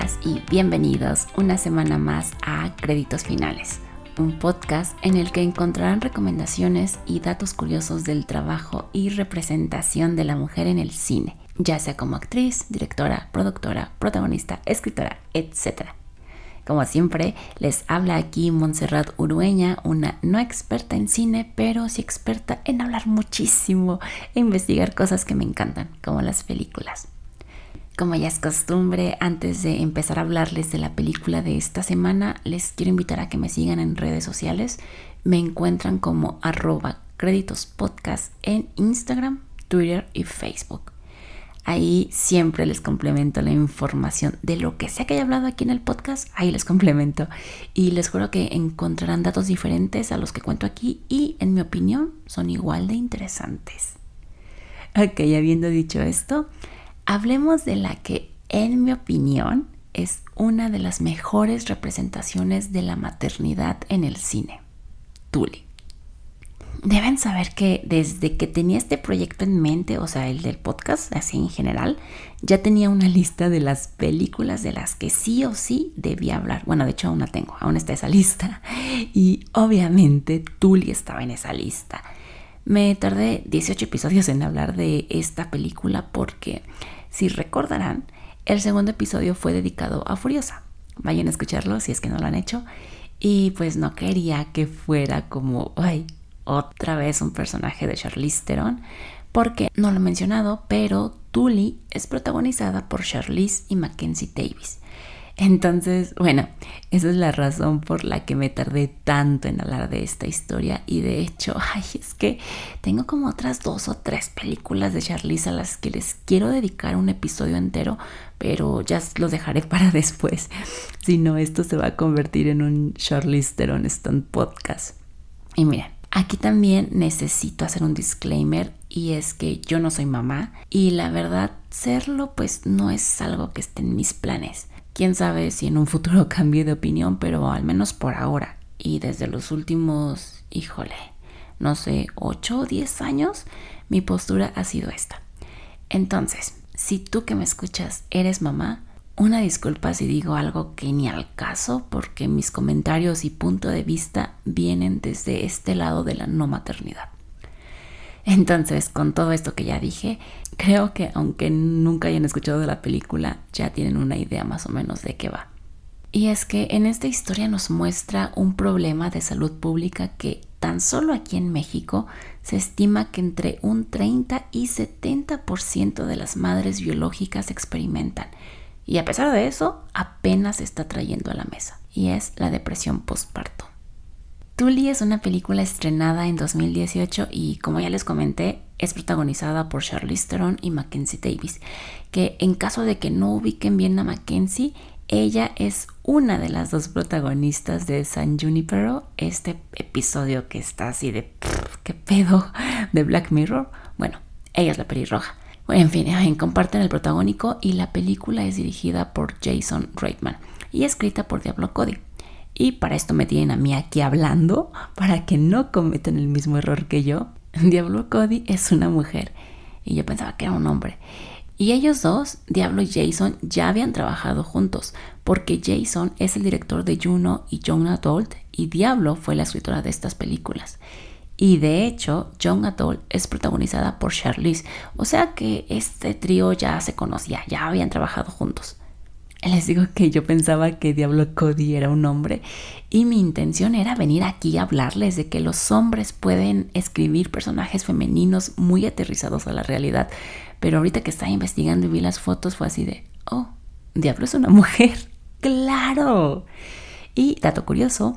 Bienvenidas y bienvenidos una semana más a Créditos Finales, un podcast en el que encontrarán recomendaciones y datos curiosos del trabajo y representación de la mujer en el cine, ya sea como actriz, directora, productora, protagonista, escritora, etc. Como siempre, les habla aquí Montserrat Urueña, una no experta en cine, pero sí experta en hablar muchísimo e investigar cosas que me encantan, como las películas. Como ya es costumbre, antes de empezar a hablarles de la película de esta semana, les quiero invitar a que me sigan en redes sociales. Me encuentran como @créditospodcast en Instagram, Twitter y Facebook. Ahí siempre les complemento la información de lo que sea que haya hablado aquí en el podcast, ahí les complemento. Y les juro que encontrarán datos diferentes a los que cuento aquí y, en mi opinión, son igual de interesantes. Ok, habiendo dicho esto, hablemos de la que, en mi opinión, es una de las mejores representaciones de la maternidad en el cine, Tully. Deben saber que desde que tenía este proyecto en mente, o sea, el del podcast, así en general, ya tenía una lista de las películas de las que sí o sí debía hablar. Bueno, de hecho aún la tengo, aún está esa lista. Y obviamente Tully estaba en esa lista. Me tardé 18 episodios en hablar de esta película porque, si recordarán, el segundo episodio fue dedicado a Furiosa. Vayan a escucharlo si es que no lo han hecho. Y pues no quería que fuera como, otra vez un personaje de Charlize Theron, porque no lo he mencionado, pero Tully es protagonizada por Charlize y Mackenzie Davis. Entonces, bueno, esa es la razón por la que me tardé tanto en hablar de esta historia. Y de hecho, es que tengo como otras 2 o 3 películas de Charlize a las que les quiero dedicar un episodio entero, pero ya los dejaré para después. Si no, esto se va a convertir en un Charlize Theron Stunt podcast. Y miren, aquí también necesito hacer un disclaimer, y es que yo no soy mamá y la verdad serlo pues no es algo que esté en mis planes. Quién sabe si en un futuro cambie de opinión, pero al menos por ahora y desde los últimos, 8 o 10 años, mi postura ha sido esta. Entonces, si tú que me escuchas eres mamá, una disculpa si digo algo que ni al caso, porque mis comentarios y punto de vista vienen desde este lado de la no maternidad. Entonces, con todo esto que ya dije, creo que aunque nunca hayan escuchado de la película, ya tienen una idea más o menos de qué va. Y es que en esta historia nos muestra un problema de salud pública que tan solo aquí en México se estima que entre un 30 y 70% de las madres biológicas experimentan. Y a pesar de eso, apenas se está trayendo a la mesa. Y es la depresión postparto. Tully es una película estrenada en 2018 y, como ya les comenté, es protagonizada por Charlize Theron y Mackenzie Davis, que en caso de que no ubiquen bien a Mackenzie, ella es una de las 2 protagonistas de San Junipero, este episodio que está así de ¿qué pedo? De Black Mirror. Bueno, ella es la pelirroja. En fin, comparten el protagónico y la película es dirigida por Jason Reitman y escrita por Diablo Cody. Y para esto me tienen a mí aquí hablando, para que no cometan el mismo error que yo. Diablo Cody es una mujer y yo pensaba que era un hombre. Y ellos dos, Diablo y Jason, ya habían trabajado juntos, porque Jason es el director de Juno y Young Adult y Diablo fue la escritora de estas películas. Y de hecho, Young Adult es protagonizada por Charlize, o sea que este trío ya se conocía, ya habían trabajado juntos. Les digo que yo pensaba que Diablo Cody era un hombre y mi intención era venir aquí a hablarles de que los hombres pueden escribir personajes femeninos muy aterrizados a la realidad, pero ahorita que estaba investigando y vi las fotos fue así de, Diablo es una mujer, ¡claro! Y dato curioso,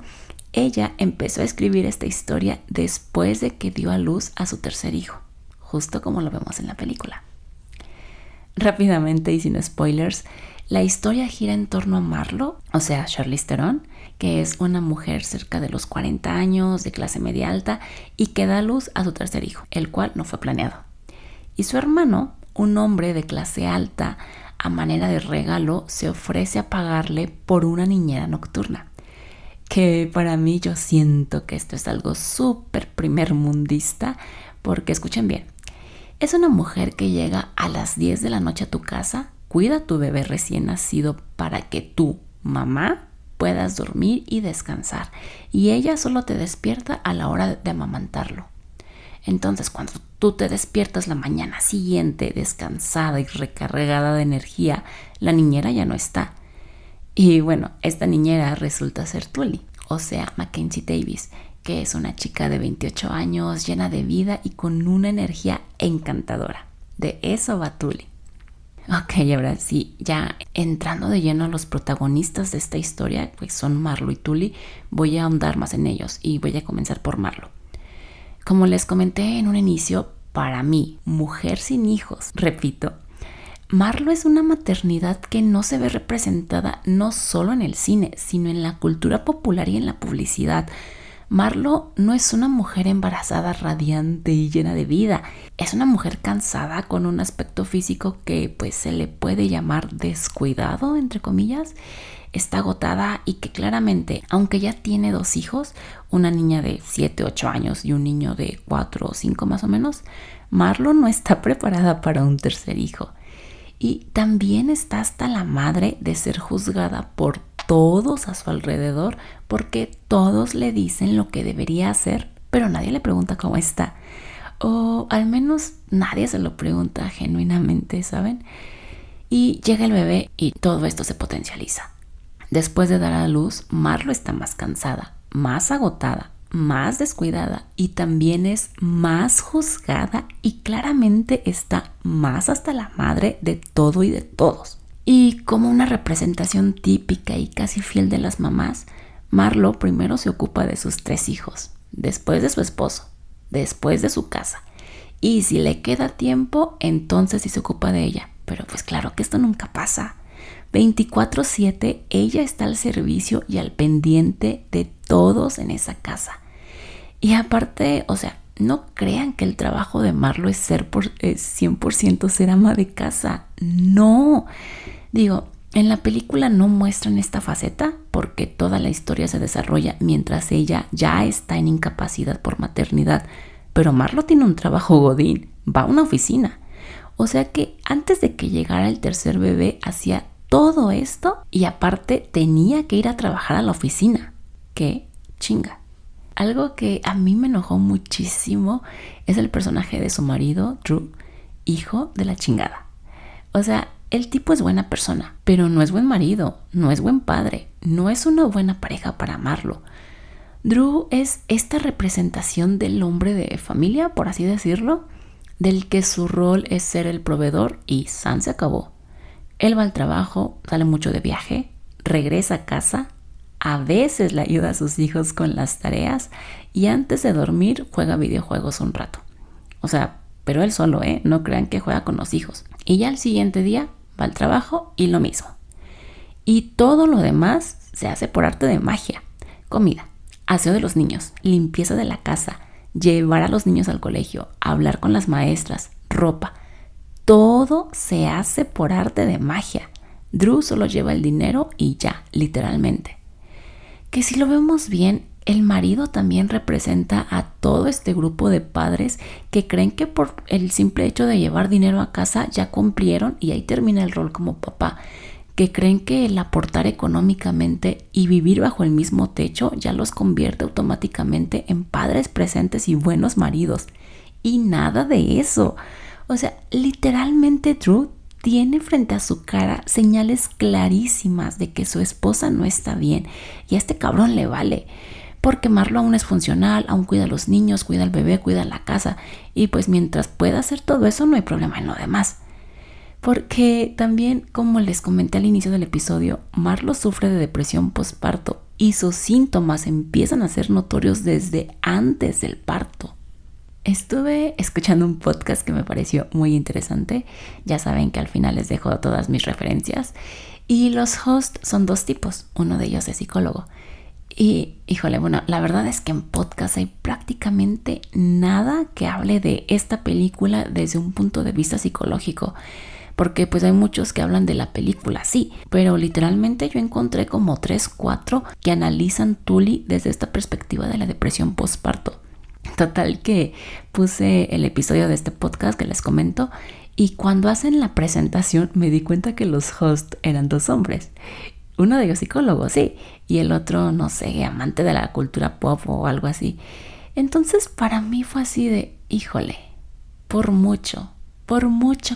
ella empezó a escribir esta historia después de que dio a luz a su tercer hijo, justo como lo vemos en la película. Rápidamente y sin spoilers, la historia gira en torno a Marlo, o sea, Charlize Theron, que es una mujer cerca de los 40 años, de clase media alta, y que da luz a su tercer hijo, el cual no fue planeado. Y su hermano, un hombre de clase alta, a manera de regalo, se ofrece a pagarle por una niñera nocturna. Que para mí yo siento que esto es algo súper primermundista, porque escuchen bien, es una mujer que llega a las 10 de la noche a tu casa cuida a tu bebé recién nacido para que tú, mamá, puedas dormir y descansar. Y ella solo te despierta a la hora de amamantarlo. Entonces, cuando tú te despiertas la mañana siguiente, descansada y recargada de energía, la niñera ya no está. Y bueno, esta niñera resulta ser Tully, o sea, Mackenzie Davis, que es una chica de 28 años, llena de vida y con una energía encantadora. De eso va Tully. Ok, ahora sí, ya entrando de lleno a los protagonistas de esta historia, pues son Marlo y Tully, voy a ahondar más en ellos y voy a comenzar por Marlo. Como les comenté en un inicio, para mí, mujer sin hijos, repito, Marlo es una maternidad que no se ve representada no solo en el cine, sino en la cultura popular y en la publicidad. Marlo no es una mujer embarazada, radiante y llena de vida. Es una mujer cansada con un aspecto físico que pues se le puede llamar descuidado, entre comillas. Está agotada y que claramente, aunque ya tiene 2 hijos, una niña de 7, 8 años y un niño de 4 o 5 más o menos, Marlo no está preparada para un tercer hijo. Y también está hasta la madre de ser juzgada por todos a su alrededor porque todos le dicen lo que debería hacer, pero nadie le pregunta cómo está. O al menos nadie se lo pregunta genuinamente, ¿saben? Y llega el bebé y todo esto se potencializa. Después de dar a luz, Marlo está más cansada, más agotada, más descuidada y también es más juzgada y claramente está más hasta la madre de todo y de todos. Y como una representación típica y casi fiel de las mamás, Marlo primero se ocupa de sus 3 hijos, después de su esposo, después de su casa. Y si le queda tiempo, entonces sí se ocupa de ella. Pero pues claro que esto nunca pasa. 24/7 ella está al servicio y al pendiente de todos en esa casa. Y aparte, o sea, no crean que el trabajo de Marlo es 100% ser ama de casa. No. Digo, en la película no muestran esta faceta porque toda la historia se desarrolla mientras ella ya está en incapacidad por maternidad. Pero Marlo tiene un trabajo godín, va a una oficina. O sea que antes de que llegara el tercer bebé hacía todo esto y aparte tenía que ir a trabajar a la oficina. ¡Qué chinga! Algo que a mí me enojó muchísimo es el personaje de su marido, Drew, hijo de la chingada. O sea, el tipo es buena persona, pero no es buen marido, no es buen padre, no es una buena pareja para amarlo. Drew es esta representación del hombre de familia, por así decirlo, del que su rol es ser el proveedor y san se acabó. Él va al trabajo, sale mucho de viaje, regresa a casa, a veces le ayuda a sus hijos con las tareas y antes de dormir juega videojuegos un rato. O sea, pero él solo, no crean que juega con los hijos. Y ya al siguiente día va al trabajo y lo mismo. Y todo lo demás se hace por arte de magia. Comida, aseo de los niños, limpieza de la casa, llevar a los niños al colegio, hablar con las maestras, ropa. Todo se hace por arte de magia. Drew solo lleva el dinero y ya, literalmente. Que si lo vemos bien, el marido también representa a todo este grupo de padres que creen que por el simple hecho de llevar dinero a casa ya cumplieron y ahí termina el rol como papá. Que creen que el aportar económicamente y vivir bajo el mismo techo ya los convierte automáticamente en padres presentes y buenos maridos. Y nada de eso. O sea, literalmente Drew tiene frente a su cara señales clarísimas de que su esposa no está bien y a este cabrón le vale. Porque Marlo aún es funcional, aún cuida a los niños, cuida al bebé, cuida la casa y pues mientras pueda hacer todo eso no hay problema en lo demás. Porque también, como les comenté al inicio del episodio, Marlo sufre de depresión postparto y sus síntomas empiezan a ser notorios desde antes del parto. Estuve escuchando un podcast que me pareció muy interesante. Ya saben que al final les dejo todas mis referencias. Y los hosts son 2 tipos. Uno de ellos es psicólogo. Y, híjole, bueno, la verdad es que en podcast hay prácticamente nada que hable de esta película desde un punto de vista psicológico. Porque pues hay muchos que hablan de la película, sí. Pero literalmente yo encontré como 3, 4 que analizan Tully desde esta perspectiva de la depresión postparto. Total que puse el episodio de este podcast que les comento Y cuando hacen la presentación me di cuenta que los hosts eran 2 hombres. Uno de ellos psicólogo, sí, y el otro, no sé, amante de la cultura pop o algo así. Entonces para mí fue así de, híjole, por mucho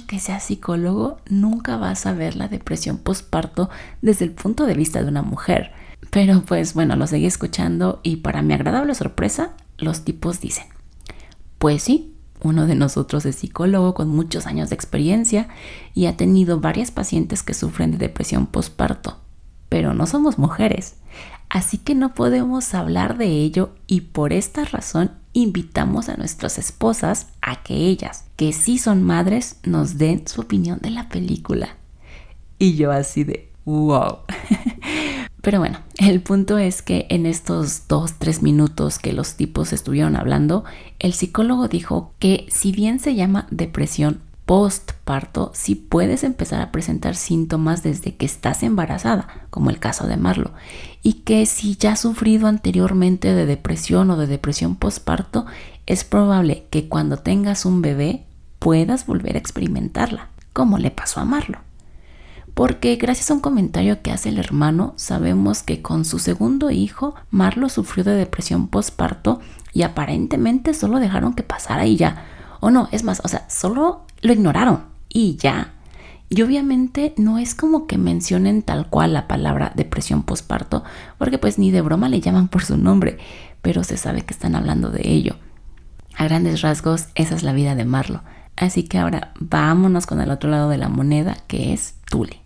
que seas psicólogo, nunca vas a ver la depresión postparto desde el punto de vista de una mujer. Pero pues bueno, lo seguí escuchando y para mi agradable sorpresa, los tipos dicen, pues sí, uno de nosotros es psicólogo con muchos años de experiencia y ha tenido varias pacientes que sufren de depresión postparto, pero no somos mujeres, así que no podemos hablar de ello y por esta razón invitamos a nuestras esposas a que ellas, que sí son madres, nos den su opinión de la película. Y yo así de wow. Pero bueno, el punto es que en estos 2-3 minutos que los tipos estuvieron hablando, el psicólogo dijo que si bien se llama depresión postparto, sí puedes empezar a presentar síntomas desde que estás embarazada, como el caso de Marlo, y que si ya has sufrido anteriormente de depresión o de depresión postparto, es probable que cuando tengas un bebé puedas volver a experimentarla, como le pasó a Marlo. Porque gracias a un comentario que hace el hermano, sabemos que con su segundo hijo, Marlo sufrió de depresión postparto y aparentemente solo dejaron que pasara y ya. O no, es más, solo lo ignoraron y ya. Y obviamente no es como que mencionen tal cual la palabra depresión postparto, porque pues ni de broma le llaman por su nombre, pero se sabe que están hablando de ello. A grandes rasgos, esa es la vida de Marlo. Así que ahora vámonos con el otro lado de la moneda, que es Tully.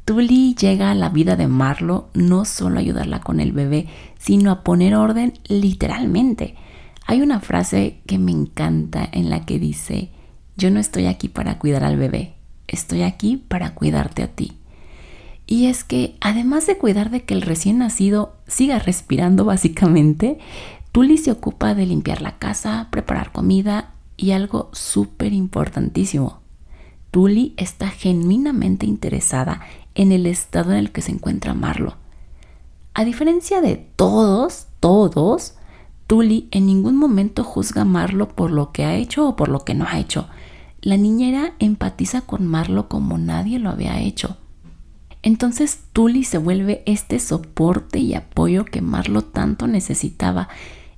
Tully llega a la vida de Marlo no solo a ayudarla con el bebé, sino a poner orden literalmente. Hay una frase que me encanta en la que dice, yo no estoy aquí para cuidar al bebé, estoy aquí para cuidarte a ti. Y es que además de cuidar de que el recién nacido siga respirando básicamente, Tully se ocupa de limpiar la casa, preparar comida y algo súper importantísimo. Tully está genuinamente interesada en el estado en el que se encuentra Marlo. A diferencia de todos, Tully en ningún momento juzga a Marlo por lo que ha hecho o por lo que no ha hecho. La niñera empatiza con Marlo como nadie lo había hecho. Entonces Tully se vuelve este soporte y apoyo que Marlo tanto necesitaba.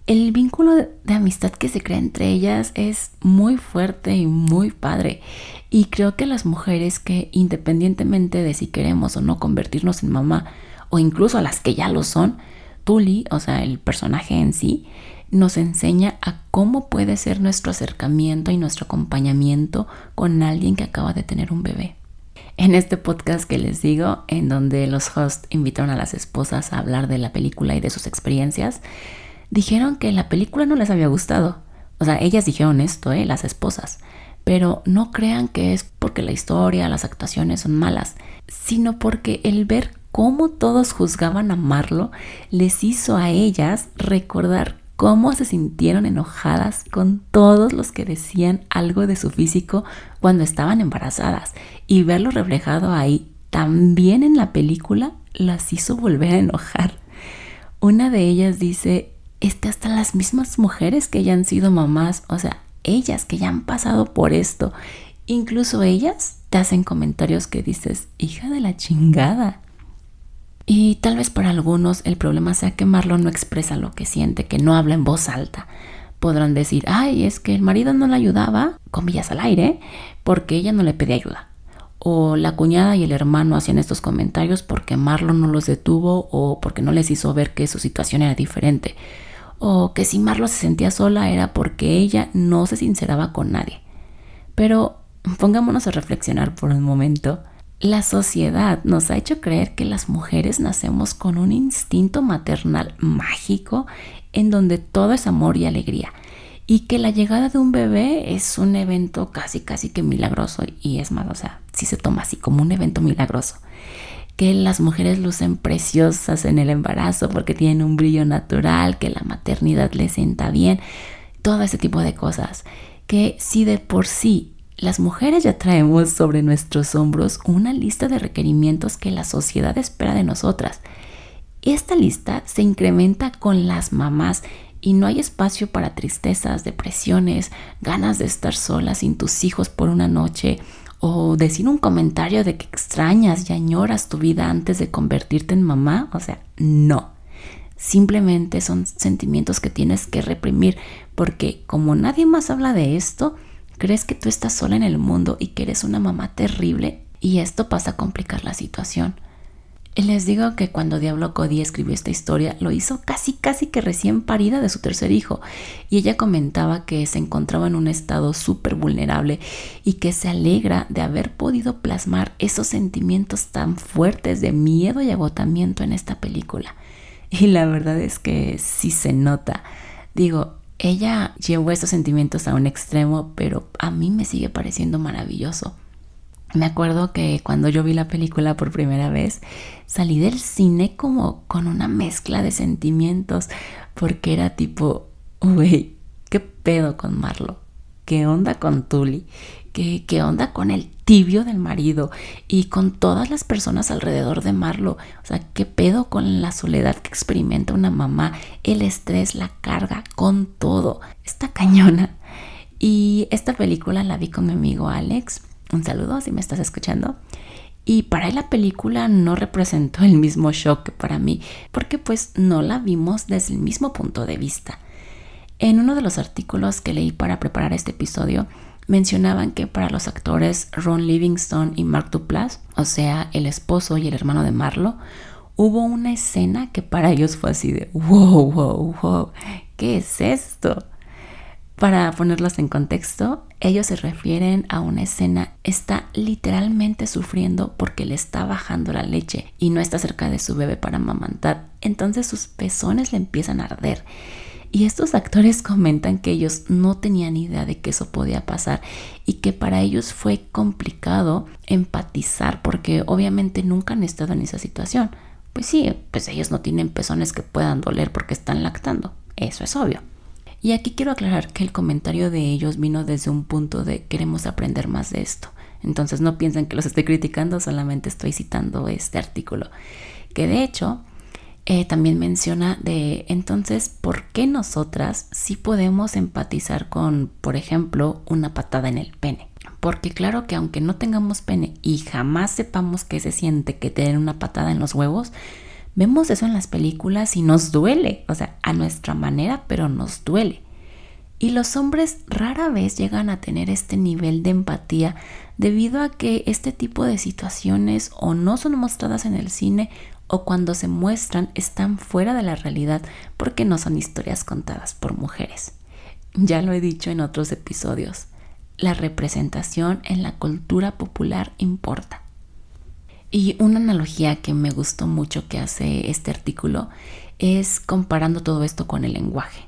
El vínculo de amistad que se crea entre ellas es muy fuerte y muy padre. Y creo que las mujeres que independientemente de si queremos o no convertirnos en mamá, o incluso a las que ya lo son, Tully, el personaje en sí, nos enseña a cómo puede ser nuestro acercamiento y nuestro acompañamiento con alguien que acaba de tener un bebé. En este podcast que les digo, en donde los hosts invitaron a las esposas a hablar de la película y de sus experiencias, dijeron que la película no les había gustado. Ellas dijeron esto, las esposas. Pero no crean que es porque la historia, las actuaciones son malas, sino porque el ver cómo todos juzgaban a Marlo les hizo a ellas recordar cómo se sintieron enojadas con todos los que decían algo de su físico cuando estaban embarazadas, y verlo reflejado ahí también en la película las hizo volver a enojar. Una de ellas dice, hasta las mismas mujeres que ya han sido mamás, ellas que ya han pasado por esto, incluso ellas te hacen comentarios que dices, hija de la chingada. Y tal vez para algunos el problema sea que Marlo no expresa lo que siente, que no habla en voz alta. Podrán decir, ay, es que el marido no la ayudaba, comillas al aire, porque ella no le pedía ayuda. O la cuñada y el hermano hacían estos comentarios porque Marlo no los detuvo o porque no les hizo ver que su situación era diferente. O que si Marlo se sentía sola era porque ella no se sinceraba con nadie. Pero pongámonos a reflexionar por un momento. La sociedad nos ha hecho creer que las mujeres nacemos con un instinto maternal mágico en donde todo es amor y alegría, y que la llegada de un bebé es un evento casi que milagroso, y es más, sí se toma así como un evento milagroso. Que las mujeres lucen preciosas en el embarazo porque tienen un brillo natural, que la maternidad les sienta bien, todo ese tipo de cosas. Que si de por sí las mujeres ya traemos sobre nuestros hombros una lista de requerimientos que la sociedad espera de nosotras, esta lista se incrementa con las mamás y no hay espacio para tristezas, depresiones, ganas de estar sola sin tus hijos por una noche o decir un comentario de que extrañas y añoras tu vida antes de convertirte en mamá. O sea, no. Simplemente son sentimientos que tienes que reprimir porque como nadie más habla de esto, crees que tú estás sola en el mundo y que eres una mamá terrible y esto pasa a complicar la situación. Y les digo que cuando Diablo Cody escribió esta historia, lo hizo casi que recién parida de su tercer hijo. Y ella comentaba que se encontraba en un estado súper vulnerable y que se alegra de haber podido plasmar esos sentimientos tan fuertes de miedo y agotamiento en esta película. Y la verdad es que sí se nota. Digo, ella llevó esos sentimientos a un extremo, pero a mí me sigue pareciendo maravilloso. Me acuerdo que cuando yo vi la película por primera vez, salí del cine como con una mezcla de sentimientos, porque era tipo, güey, ¿qué pedo con Marlo? ¿Qué onda con Tully? ¿Qué onda con el tibio del marido? Y con todas las personas alrededor de Marlo. O sea, ¿qué pedo con la soledad que experimenta una mamá? El estrés, la carga, con todo. Está cañona. Y esta película la vi con mi amigo Alex. Un saludo si me estás escuchando. Y para él la película no representó el mismo shock que para mí, porque pues no la vimos desde el mismo punto de vista. En uno de los artículos que leí para preparar este episodio, mencionaban que para los actores Ron Livingston y Mark Duplass, o sea, el esposo y el hermano de Marlo, hubo una escena que para ellos fue así de wow, ¿qué es esto? Para ponerlos en contexto, ellos se refieren a una escena, está literalmente sufriendo porque le está bajando la leche y no está cerca de su bebé para amamantar, entonces sus pezones le empiezan a arder. Y estos actores comentan que ellos no tenían idea de que eso podía pasar y que para ellos fue complicado empatizar porque obviamente nunca han estado en esa situación. Pues sí, pues ellos no tienen pezones que puedan doler porque están lactando, eso es obvio. Y aquí quiero aclarar que el comentario de ellos vino desde un punto de queremos aprender más de esto. Entonces no piensen que los estoy criticando, solamente estoy citando este artículo. Que de hecho también menciona de entonces por qué nosotras sí podemos empatizar con, por ejemplo, una patada en el pene. Porque claro que aunque no tengamos pene y jamás sepamos qué se siente que tener una patada en los huevos, vemos eso en las películas y nos duele, o sea, a nuestra manera, pero nos duele. Y los hombres rara vez llegan a tener este nivel de empatía debido a que este tipo de situaciones o no son mostradas en el cine o cuando se muestran están fuera de la realidad porque no son historias contadas por mujeres. Ya lo he dicho en otros episodios, la representación en la cultura popular importa. Y una analogía que me gustó mucho que hace este artículo es comparando todo esto con el lenguaje.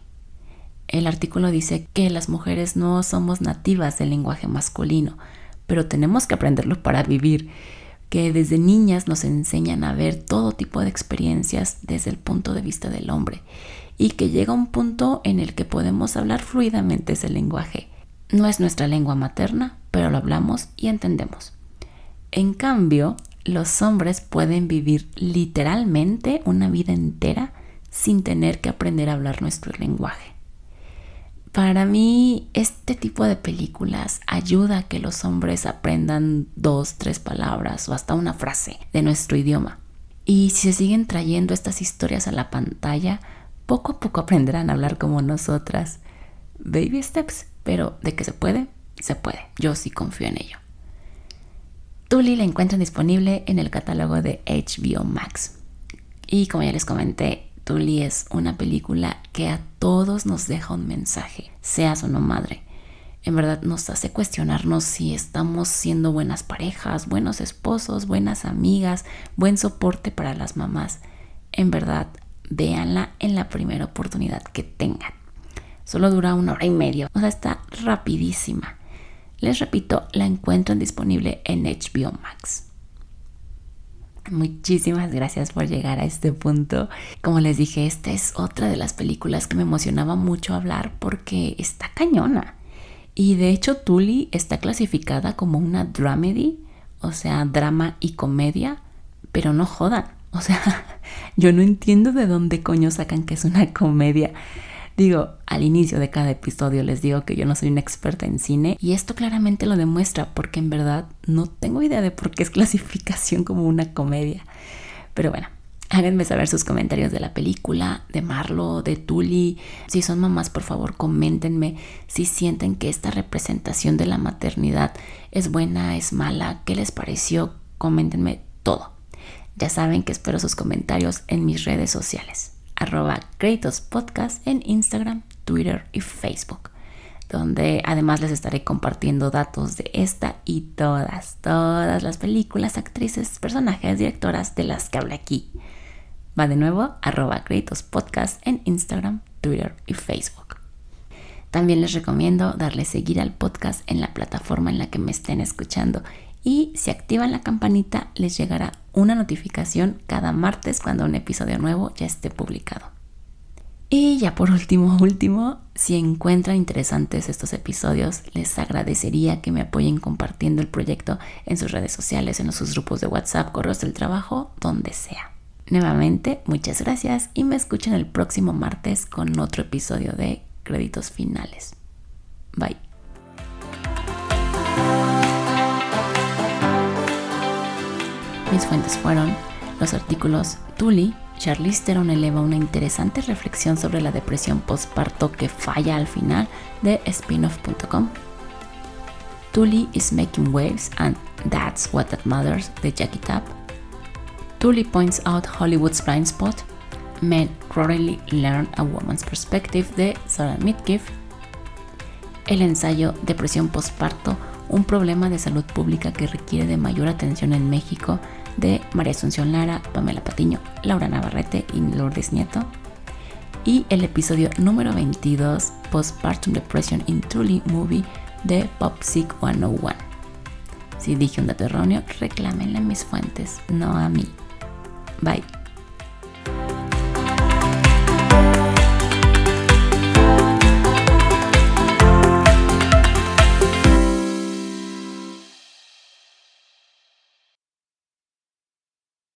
El artículo dice que las mujeres no somos nativas del lenguaje masculino, pero tenemos que aprenderlo para vivir, que desde niñas nos enseñan a ver todo tipo de experiencias desde el punto de vista del hombre y que llega un punto en el que podemos hablar fluidamente ese lenguaje. No es nuestra lengua materna, pero lo hablamos y entendemos. En cambio, los hombres pueden vivir literalmente una vida entera sin tener que aprender a hablar nuestro lenguaje. Para mí, este tipo de películas ayuda a que los hombres aprendan 2, 3 palabras o hasta una frase de nuestro idioma. Y si se siguen trayendo estas historias a la pantalla, poco a poco aprenderán a hablar como nosotras. Baby steps, pero de que se puede, se puede. Yo sí confío en ello. Tully la encuentran disponible en el catálogo de HBO Max. Y como ya les comenté, Tully es una película que a todos nos deja un mensaje, seas o no madre. En verdad nos hace cuestionarnos si estamos siendo buenas parejas, buenos esposos, buenas amigas, buen soporte para las mamás. En verdad, véanla en la primera oportunidad que tengan. Solo dura 1 hora y media, o sea, está rapidísima. Les repito, la encuentran disponible en HBO Max. Muchísimas gracias por llegar a este punto. Como les dije, esta es otra de las películas que me emocionaba mucho hablar porque está cañona. Y de hecho Tully está clasificada como una dramedy, o sea, drama y comedia, pero no jodan. O sea, yo no entiendo de dónde coño sacan que es una comedia. Digo, al inicio de cada episodio les digo que yo no soy una experta en cine y esto claramente lo demuestra porque en verdad no tengo idea de por qué es clasificación como una comedia. Pero bueno, háganme saber sus comentarios de la película, de Marlo, de Tully. Si son mamás, por favor, coméntenme si sienten que esta representación de la maternidad es buena, es mala, qué les pareció. Coméntenme todo. Ya saben que espero sus comentarios en mis redes sociales. @CréditosPodcast en Instagram, Twitter y Facebook, donde además les estaré compartiendo datos de esta y todas las películas, actrices, personajes, directoras de las que hablé aquí. Va de nuevo, @CréditosPodcast en Instagram, Twitter y Facebook. También les recomiendo darle seguir al podcast en la plataforma en la que me estén escuchando y si activan la campanita les llegará una notificación cada martes cuando un episodio nuevo ya esté publicado. Y ya por último, si encuentran interesantes estos episodios, les agradecería que me apoyen compartiendo el proyecto en sus redes sociales, en sus grupos de WhatsApp, correos del trabajo, donde sea. Nuevamente, muchas gracias y me escuchan el próximo martes con otro episodio de Créditos Finales. Bye. Mis fuentes fueron los artículos Tully, Charlize Theron eleva una interesante reflexión sobre la depresión postparto que falla al final de spinoff.com, Tully is making waves and that's what that matters de Jackie Tapp, Tully points out Hollywood's blind spot, Men Rarely Learn a Woman's Perspective de Sarah Midkiff, el ensayo Depresión postparto, un problema de salud pública que requiere de mayor atención en México de María Asunción Lara, Pamela Patiño, Laura Navarrete y Lourdes Nieto, y el episodio número 22, Postpartum Depression in Tully Movie de Popsic 101. Si dije un dato erróneo, reclámenle a mis fuentes, no a mí. Bye.